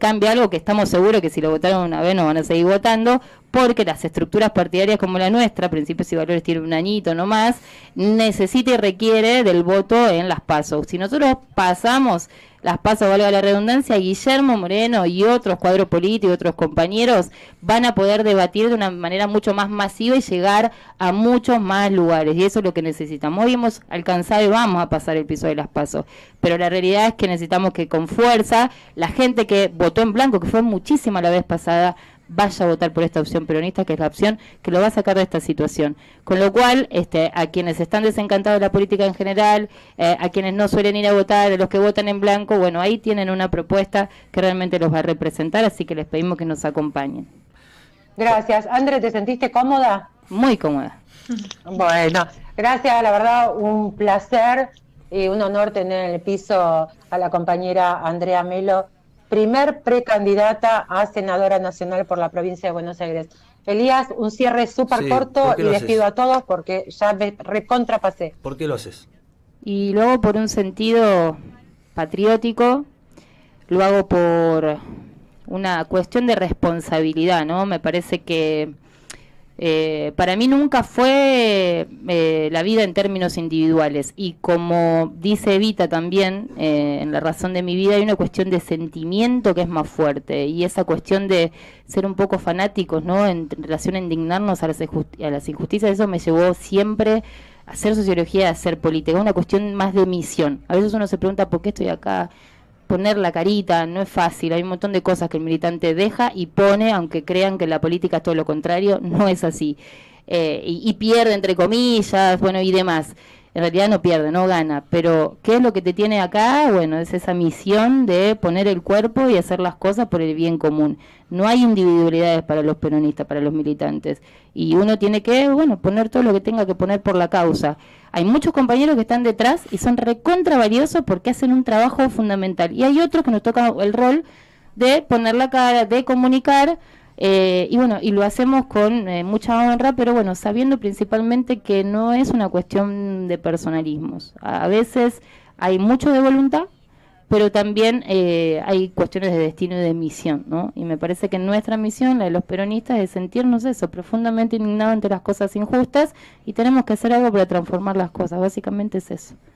Speaker 2: cambia algo, que estamos seguros que si lo votaron una vez no van a seguir votando, porque las estructuras partidarias como la nuestra, Principios y Valores tiene un añito nomás, necesita y requiere del voto en las PASO. Si nosotros pasamos las PASO, valga la redundancia, Guillermo Moreno y otros cuadros políticos, otros compañeros, van a poder debatir de una manera mucho más masiva y llegar a muchos más lugares, y eso es lo que necesitamos. Hoy hemos alcanzado y vamos a pasar el piso de las PASO, pero la realidad es que necesitamos que con fuerza la gente que votó en blanco, que fue muchísima la vez pasada, vaya a votar por esta opción peronista, que es la opción que lo va a sacar de esta situación. Con lo cual, a quienes están desencantados de la política en general, a quienes no suelen ir a votar, a los que votan en blanco, bueno, ahí tienen una propuesta que realmente los va a representar, así que les pedimos que nos acompañen.
Speaker 1: Gracias. André, ¿te sentiste cómoda?
Speaker 2: Muy cómoda.
Speaker 1: Bueno, gracias, la verdad, un placer y un honor tener en el piso a la compañera Andrea Melo, primer precandidata a senadora nacional por la provincia de Buenos Aires. Elías, un cierre súper corto y despido a todos porque ya me recontrapasé.
Speaker 3: ¿Por qué lo haces?
Speaker 2: Y lo hago por un sentido patriótico, lo hago por una cuestión de responsabilidad, ¿no? Me parece que para mí nunca fue la vida en términos individuales, y como dice Evita también en La razón de mi vida, hay una cuestión de sentimiento que es más fuerte, y esa cuestión de ser un poco fanáticos, ¿no?, en relación a indignarnos a las injusticias, eso me llevó siempre a hacer sociología, a hacer política, una cuestión más de misión. A veces uno se pregunta por qué estoy acá, poner la carita, no es fácil, hay un montón de cosas que el militante deja y pone, aunque crean que la política es todo lo contrario, no es así, y pierde entre comillas, bueno, y demás. En realidad no pierde, no gana, pero ¿qué es lo que te tiene acá? Bueno, es esa misión de poner el cuerpo y hacer las cosas por el bien común. No hay individualidades para los peronistas, para los militantes, y uno tiene que, bueno, poner todo lo que tenga que poner por la causa. Hay muchos compañeros que están detrás y son recontra valiosos porque hacen un trabajo fundamental, y hay otros que nos toca el rol de poner la cara, de comunicar, y bueno, y lo hacemos con mucha honra, pero bueno, sabiendo principalmente que no es una cuestión de personalismos. A veces hay mucho de voluntad, pero también hay cuestiones de destino y de misión, ¿no? Y me parece que nuestra misión, la de los peronistas, es sentirnos eso, profundamente indignados ante las cosas injustas, y tenemos que hacer algo para transformar las cosas, básicamente es eso.